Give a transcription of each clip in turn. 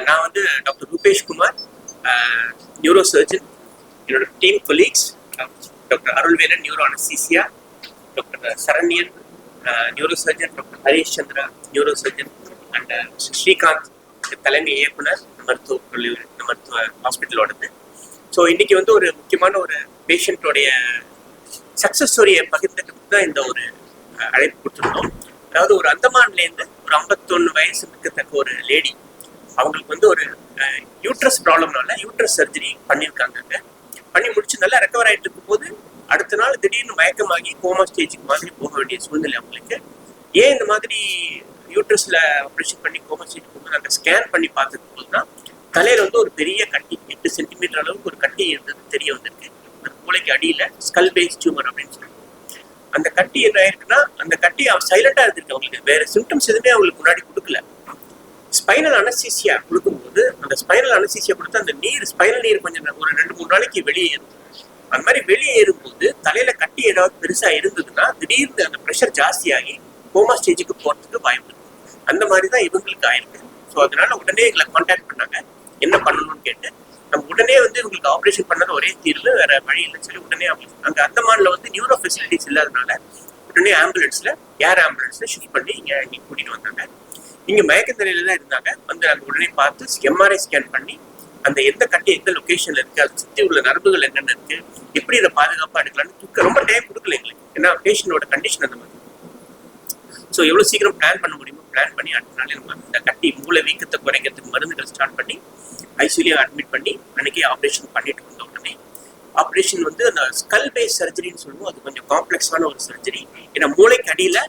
நான் வந்து doctor Rupesh Kumar, neuro surgeon. என்னோட team colleagues doctor Arulvelan neuro anaesthesia, doctor Saranyan neuro surgeon, doctor Harish Chandra neuro surgeon, and Srikanth தலைமை இயக்குனர் மருத்துவ ஹாஸ்பிட்டலோடது. ஸோ இன்னைக்கு வந்து ஒரு முக்கியமான ஒரு பேஷண்ட்டோடைய சக்ஸஸ் ஸ்டோரியை பகிர்ந்துட்டு தான் இந்த ஒரு அழைப்பு கொடுத்துருந்தோம். அதாவது ஒரு அந்தமான்லேருந்து ஒரு 51 வயசு இருக்கத்தக்க ஒரு லேடி, அவங்களுக்கு வந்து ஒரு யூட்ரஸ் ப்ராப்ளம்னால யூட்ரஸ் சர்ஜரி பண்ணியிருக்காங்க. பண்ணி முடிச்சு நல்லா ரெக்கவர் ஆகிட்டு இருக்கும் போது அடுத்த நாள் திடீர்னு மயக்கமாகி கோமா ஸ்டேஜுக்கு மாதிரி போக வேண்டிய சூழ்நிலை அவங்களுக்கு. ஏன் இந்த மாதிரி யூட்ரஸ்ல ஆப்ரேஷன் பண்ணி கோமா ஸ்டேஜ் போகும்போது அந்த ஸ்கேன் பண்ணி பார்த்துட்டு போதுன்னா தலையில வந்து ஒரு பெரிய கட்டி 8 சென்டிமீட்டர் அளவுக்கு ஒரு கட்டி இருந்தது தெரிய வந்திருக்கு. அந்த மூளைக்கு அடியில ஸ்கல் பேஸ் டியூமர் அப்படின்னு சொல்லுவாங்க. அந்த கட்டி என்ன ஆயிருக்குன்னா, அந்த கட்டி சைலண்டா இருந்திருக்கு. அவங்களுக்கு வேற சிம்டம்ஸ் எதுவுமே அவங்களுக்கு முன்னாடி கொடுக்கல. ஸ்பைனல் அனஸ்தீசியா கொடுக்கும்போது அந்த ஸ்பைனல் அனஸ்தீசியா கொடுத்து அந்த ஸ்பைனல் நீர் கொஞ்சம் ஒரு 2-3 நாளைக்கு வெளியேறும். அந்த மாதிரி வெளியேறும்போது தலையில கட்டி ஏதாவது பெருசா இருந்ததுன்னா திடீர்னு அந்த ப்ரெஷர் ஜாஸ்தியாகி கோமா ஸ்டேஜுக்கு போறதுக்கு வாய்ப்பு இருக்கு. அந்த மாதிரி தான் இவங்களுக்கு ஆயிருக்கு. ஸோ அதனால உடனே எங்களை கான்டாக்ட் பண்ணாங்க, என்ன பண்ணணும்னு கேட்டு. நம்ம உடனே வந்து இவங்களுக்கு ஆப்ரேஷன் பண்ணது ஒரே தீர்வு, வேற வழி இல்லைன்னு சொல்லி உடனே அங்க அந்தமான்ல வந்து நியூரோ ஃபெசிலிட்டிஸ் இல்லாதனால உடனே ஆம்புலன்ஸ்ல ஏர் ஆம்புலன்ஸ்ல ஷிஃப்ட் பண்ணி இங்க கூட்டிட்டு வந்தாங்க. இங்க மயக்க நிலையில தான் இருந்தாங்க. வந்து நாங்கள் உடனே பார்த்து எம்ஆர்ஐ ஸ்கேன் பண்ணி அந்த எந்த கட்டி எந்த லொகேஷன்ல இருக்கு, அது சுற்றி உள்ள நரம்புகள் என்னென்ன இருக்கு, எப்படி இதை பாதுகாப்பா எடுக்கலாம்னு ரொம்ப டைம் கொடுக்கல எங்களுக்கு. ஏன்னா பேஷண்டோட கண்டிஷன் அந்த மாதிரி. ஸோ எவ்வளோ சீக்கிரம் பிளான் பண்ண முடியுமோ பிளான் பண்ணி அடுத்த நாளே நம்ம இந்த கட்டி மூளை வீக்கத்தை குறைக்கிறதுக்கு மருந்துகள் ஸ்டார்ட் பண்ணி ஐசியூல அட்மிட் பண்ணி அன்னைக்கே ஆப்ரேஷன் பண்ணிட்டு வந்த உடனே ஆப்ரேஷன் வந்து அந்த ஸ்கல் பேஸ் சர்ஜரின்னு சொல்லுவோம். அது கொஞ்சம் காம்ப்ளெக்ஸான ஒரு சர்ஜரி. ஏன்னா மூளைக்கு அடியில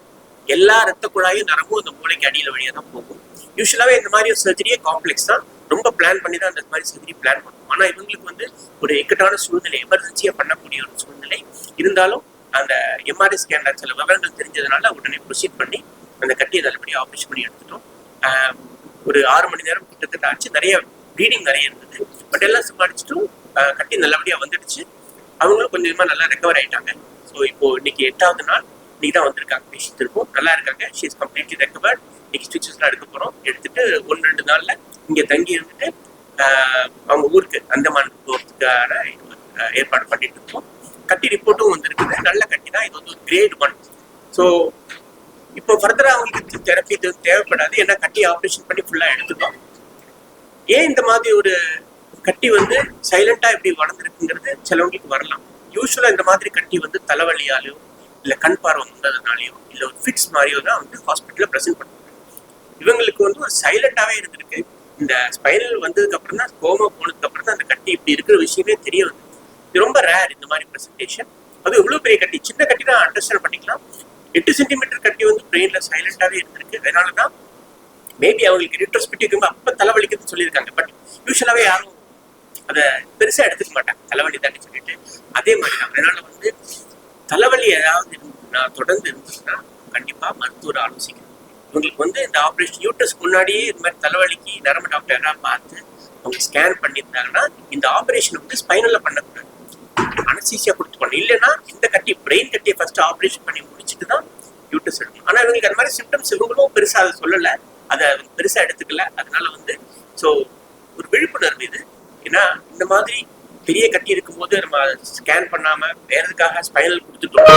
எல்லா ரத்த குழாயும் நரம்பும் அந்த மூளைக்கு அடியில வழியா தான் போகும். யூஸ்வலாவே இந்த மாதிரி ஒரு சர்ஜரியே காம்ப்ளெக்ஸ் தான், ரொம்ப பிளான் பண்ணி தான் அந்த மாதிரி சர்ஜரி பிளான் பண்ணுவோம். ஆனா இவங்களுக்கு வந்து ஒரு இக்கட்டான சூழ்நிலை, எமர்ஜென்சியா பண்ணக்கூடிய ஒரு சூழ்நிலை இருந்தாலும் அந்த எம்ஆர்ஐ ஸ்கேன்ல சில விவரங்கள் தெரிஞ்சதுனால உடனே ப்ரொசீட் பண்ணி அந்த கட்டியை நல்லபடியாக ஆப்ரேஷன் பண்ணி எடுத்துட்டோம். ஒரு 6 மணி நேரம் கிட்டத்தட்ட ஆச்சு. நிறைய ப்ளீடிங் நிறைய இருந்தது, பட் எல்லாம் சமாளிச்சுட்டும் கட்டி நல்லபடியா வந்துடுச்சு. அவங்களும் கொஞ்சமா நல்லா ரெக்கவர் ஆயிட்டாங்க. ஸோ இப்போ இன்னைக்கு 8வது நாள் இன்னைக்கு தான் வந்திருக்காங்க. பேஷண்ட் இருக்கும், நல்லா இருக்காங்க. She is completely recovered. இன்னைக்கு ஸ்டிச்சஸ்லாம் எடுக்க போறோம். எடுத்துட்டு 1-2 நாள்ல இங்க தங்கி இருந்துட்டு அவங்க ஊருக்கு அந்தமானுக்கு போறதுக்கான ஏற்பாடு பண்ணிட்டு இருக்கோம். கட்டி ரிப்போர்ட்டும் வந்திருக்குது, நல்ல கட்டி தான். இது வந்து ஒரு கிரேட் 1. ஸோ இப்போ ஃபர்தரா அவங்களுக்கு தெரப்பி தேவைப்படாது, ஏன்னா கட்டி ஆப்ரேஷன் பண்ணி ஃபுல்லா எடுத்துட்டோம். ஏன் இந்த மாதிரி ஒரு கட்டி வந்து சைலண்டா எப்படி வளர்ந்துருக்குங்கிறது சிலவங்களுக்கு வரலாம். யூஸ்வலா இந்த மாதிரி கட்டி வந்து தலைவலியாலையோ இல்ல கண் பார்வை வந்ததுனாலையோ இல்ல ஒரு ஃபிட்ஸ் மாதிரியோ தான் வந்து ஹாஸ்பிட்டல்ல ப்ரெசென்ட் பண்ணுவாங்க. இவங்களுக்கு வந்து ஒரு சைலண்டாவே இருந்திருக்கு. இந்த ஸ்பைனல் வந்ததுக்கு அப்புறம் தான், கோமா போனதுக்கு அப்புறம் தான் அந்த கட்டி இப்படி இருக்கிற விஷயமே தெரிய வந்து. இது ரொம்ப ரேர் இந்த மாதிரி ப்ரெசன்டேஷன். அது எவ்வளவு பெரிய கட்டி, சின்ன கட்டி தான் அண்டர்ஸ்டாண்ட் பண்ணிக்கலாம். 8 சென்டிமீட்டர் கட்டி வந்து பிரெயின்ல சைலண்டாவே இருந்திருக்கு. அதனாலதான் மேபி அவங்களுக்கு ரிட்ரோஸ்பெக்டிவ் அப்ப தலைவலிக்குதுன்னு சொல்லியிருக்காங்க. பட் யூஸ்வலாவே யாரும் அதை பெருசா எடுத்துக்க மாட்டாங்க, தலைவலி தாண்டி சொல்லிட்டு. அதே மாதிரிதான். அதனால வந்து தலைவலி ஏதாவது தொடர்ந்து இருந்துச்சுன்னா கண்டிப்பா மருத்துவர் ஆலோசிக்கணும். இவங்களுக்கு வந்து இந்த ஆப்ரேஷன் யூட்ரஸ்க்கு முன்னாடியே இந்த மாதிரி தலைவலிக்கு நரம்பு டாக்டர் யாராவது பார்த்து அவங்க ஸ்கேன் பண்ணியிருந்தாங்கன்னா இந்த ஆப்ரேஷன் வந்து ஸ்பைனல்ல பண்ணக்கூடாது, அனஸ்தீசியா கொடுத்து பண்ணணும். இல்லைன்னா இந்த கட்டி பிரெயின் கட்டியை ஃபர்ஸ்ட் ஆப்ரேஷன் பண்ணி முடிச்சுட்டு தான் யூட்ரஸ் எடுக்கணும். ஆனா இவங்களுக்கு அந்த மாதிரி சிம்டம்ஸ் இவங்களும் பெருசா அதை சொல்லலை, அதை பெருசா எடுத்துக்கல. அதனால வந்து ஸோ ஒரு விழிப்புணர்வு இது. ஏன்னா இந்த மாதிரி பெரிய கட்டி இருக்கும்போது நம்ம ஸ்கேன் பண்ணாம வேறதுக்காக ஸ்பைனல் கொடுத்துட்டோம்,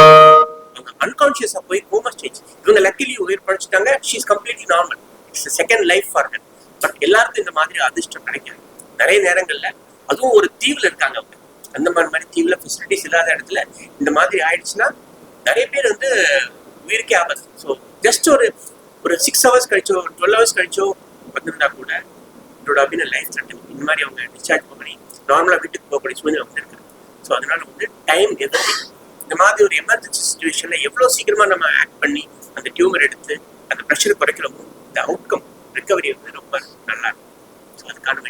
அவங்க அன்கான்சியஸா போய் கோமா ஸ்டேஜ். இவங்க லக்கிலி உயிர் பழிச்சுட்டாங்க. She is completely normal. It's second life for her. But எல்லாருக்கும் இந்த மாதிரி அதிர்ஷ்டம் கிடைக்காது. நிறைய நேரங்கள்ல அதுவும் ஒரு தீவுல இருக்காங்க அவங்க, அந்த மாதிரி தீவுல ஃபெசிலிட்டிஸ் இல்லாத இடத்துல இந்த மாதிரி ஆயிடுச்சுன்னா நிறைய பேர் வந்து உயிருக்கே ஆபத்து. ஸோ ஜஸ்ட் ஒரு 6 ஹவர்ஸ் கழிச்சோ 12 ஹவர்ஸ் கழிச்சோ வந்திருந்தா கூட இதோட அப்படின்னு லைஃப் த்ரெட்டனிங். இந்த மாதிரி அவங்க டிஸ்சார்ஜ் பண்ணி நார்மலா வீட்டுக்கு போகக்கூடிய சூழ்நிலை வந்துருக்கு. ஸோ அதனால வந்து டைம் எதிர்த்து இந்த மாதிரி ஒரு எமர்ஜென்சி சுச்சுவேஷன்ல எவ்வளவு சீக்கிரமா நம்ம ஆக்ட் பண்ணி அந்த டியூமர் எடுத்து அந்த ப்ரெஷர் குறைக்கிறோமோ இந்த அவுட்கம் ரிகவரி வந்து ரொம்ப நல்லா இருக்கும். ஸோ அதுக்கான